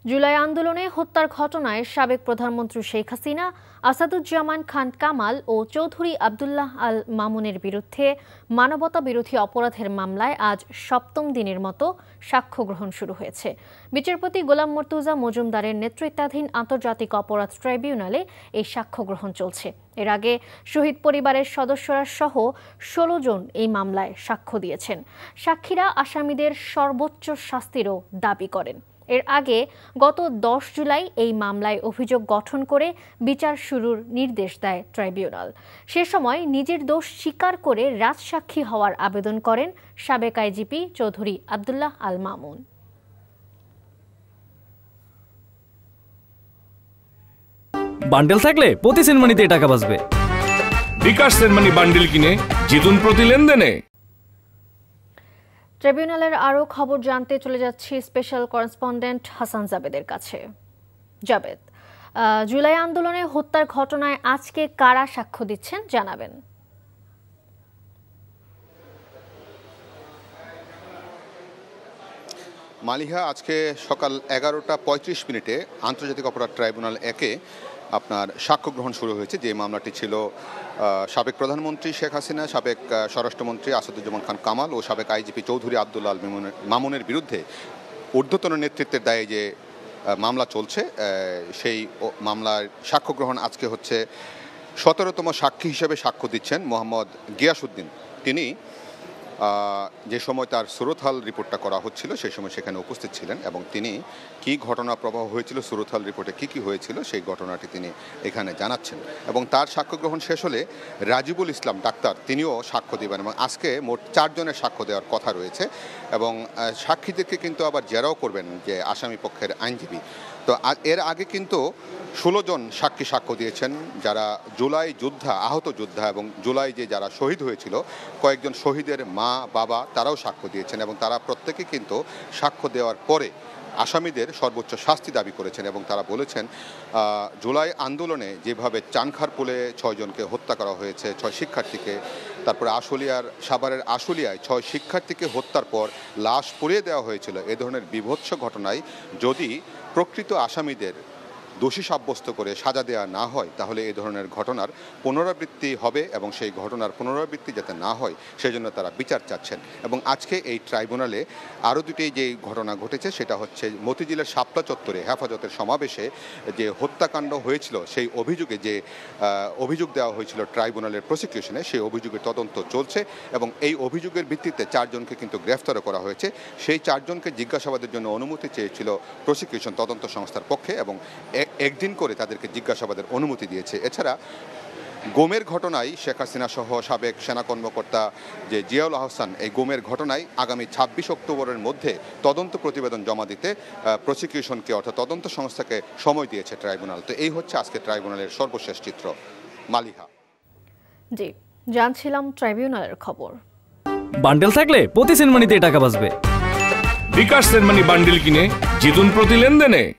জুলাই আন্দোলনে হত্যার ঘটনায় সাবেক প্রধানমন্ত্রী শেখ হাসিনা, আসাদুজ্জামান খান কামাল ও চৌধুরী আব্দুল্লাহ আল মামুনের বিরুদ্ধে মানবতাবিরোধী অপরাধের মামলায় আজ সপ্তম দিনের মতো সাক্ষ্য গ্রহণ শুরু হয়েছে। বিচারপতি গোলাম মর্তুজা মজুমদারের নেতৃত্বাধীন আন্তর্জাতিক অপরাধ ট্রাইব্যুনালে এই সাক্ষ্য গ্রহণ চলছে। এর আগে শহীদ পরিবারের সদস্যরা সহ ১৬ জন এই মামলায় সাক্ষ্য দিয়েছেন। সাক্ষীরা আসামিদের সর্বোচ্চ শাস্তিরও দাবি করেন। এর আগে গত ১০ জুলাই এই মামলায় অভিযোগ গঠন করে বিচার শুরুর নির্দেশ দেয় ট্রাইব্যুনাল। সে সময় নিজের দোষ স্বীকার করে রাজসাক্ষী হওয়ার আবেদন করেন সাবেক আইজিপি চৌধুরী আব্দুল্লাহ আল মামুন। বান্ডেল থাকলে প্রতি সেনমানিতে টাকা বাঁচবে। বিকাশ সেনমানি বান্ডেল কিনে জিতুন প্রতি লেনদেনে। ট্রাইব্যুনালের আরও খবর জানতে চলে যাচ্ছি স্পেশাল করেসপন্ডেন্ট হাসান জাবেদের কাছে। জাবেদ, জুলাই আন্দোলনে হত্যার ঘটনায় আজকে কারা সাক্ষ্য দিচ্ছেন জানাবেন। মালিহা, আজকে সকাল ১১টা ৩৫ মিনিটে আন্তর্জাতিক অপরাধ ট্রাইব্যুনাল ১-এ আপনার সাক্ষ্য গ্রহণ শুরু হয়েছে। যে মামলাটি ছিল সাবেক প্রধানমন্ত্রী শেখ হাসিনা, সাবেক স্বরাষ্ট্রমন্ত্রী আসাদুজ্জামান খান কামাল ও সাবেক আইজিপি চৌধুরী আব্দুল্লাহ আল মামুনের বিরুদ্ধে ঊর্ধ্বতন নেতৃত্বের দায়ে যে মামলা চলছে, সেই মামলার সাক্ষ্য গ্রহণ আজকে হচ্ছে। ১৭তম সাক্ষী হিসেবে সাক্ষ্য দিচ্ছেন মোহাম্মদ গিয়াসউদ্দিন। তিনি যে সময় তার সুরতহাল রিপোর্টটা করা হচ্ছিল সেই সময় সেখানে উপস্থিত ছিলেন এবং তিনি কি ঘটনা প্রবাহ হয়েছিল, সুরতহাল রিপোর্টে কি হয়েছিল সেই ঘটনাটি তিনি এখানে জানাচ্ছেন। এবং তার সাক্ষ্য গ্রহণ শেষ হলে রাজিবুল ইসলাম ডাক্তার তিনিও সাক্ষ্য দেবেন এবং আজকে মোট ৪ জনের সাক্ষ্য দেওয়ার কথা রয়েছে এবং সাক্ষীদেরকে কিন্তু আবার জেরাও করবেন যে আসামি পক্ষের আইনজীবী। তো এর আগে কিন্তু ১৬ জন সাক্ষী সাক্ষ্য দিয়েছেন, যারা জুলাই যোদ্ধা, আহত যোদ্ধা এবং জুলাই যে যারা শহীদ হয়েছিল কয়েকজন শহীদের মা বাবা তারাও সাক্ষ্য দিয়েছেন এবং তারা প্রত্যেকে কিন্তু সাক্ষ্য দেওয়ার পরে আসামিদের সর্বোচ্চ শাস্তি দাবি করেছেন এবং তারা বলেছেন জুলাই আন্দোলনে যেভাবে চানখারপুলে ৬ জনকে হত্যা করা হয়েছে, ৬ শিক্ষার্থীকে, তারপরে সাভারের আশুলিয়ায় ৬ শিক্ষার্থীকে হত্যার পর লাশ পুড়িয়ে দেওয়া হয়েছিল, এ ধরনের বীভৎস ঘটনায় যদি প্রকৃত আসামিদের দোষী সাব্যস্ত করে সাজা দেওয়া না হয় তাহলে এই ধরনের ঘটনার পুনরাবৃত্তি হবে এবং সেই ঘটনার পুনরাবৃত্তি যাতে না হয় সেজন্য তারা বিচার চাচ্ছেন। এবং আজকে এই ট্রাইব্যুনালে আরও দুটি যে ঘটনা ঘটেছে সেটা হচ্ছে মতিঝিলের শাপলা চত্বরে হেফাজতের সমাবেশে যে হত্যাকাণ্ড হয়েছিল সেই অভিযোগে যে অভিযোগ দেওয়া হয়েছিল ট্রাইব্যুনালের প্রসিকিউশনে, সেই অভিযোগের তদন্ত চলছে এবং এই অভিযোগের ভিত্তিতে ৪ জনকে কিন্তু গ্রেফতারও করা হয়েছে। সেই ৪ জনকে জিজ্ঞাসাবাদের জন্য অনুমতি চেয়েছিল প্রসিকিউশন তদন্ত সংস্থার পক্ষে এবং একদিন করে তাদেরকে জিজ্ঞাসাবাদের অনুমতি দিয়েছে। এছাড়া গুমের ঘটনায় শেখ হাসিনা সহ সাবেক সেনা কর্মকর্তা যে জিয়াউল আহসান, এই গুমের ঘটনায় আগামী ২৬ অক্টোবরের মধ্যে তদন্ত প্রতিবেদন জমা দিতে প্রসিকিউশনকে অর্থাৎ তদন্ত সংস্থাকে সময় দিয়েছে ট্রাইব্যুনাল। তো এই হচ্ছে আজকে ট্রাইব্যুনালের সর্বশেষ চিত্র। মালিহা, জি, জানছিলাম ট্রাইব্যুনালের খবর। বান্ডেল থাকলে প্রতি সেনমানিতে টাকা বাঁচবে। বিকাশ সেনমানি বান্ডেল কিনে জিতুন প্রতি লেনদেনে।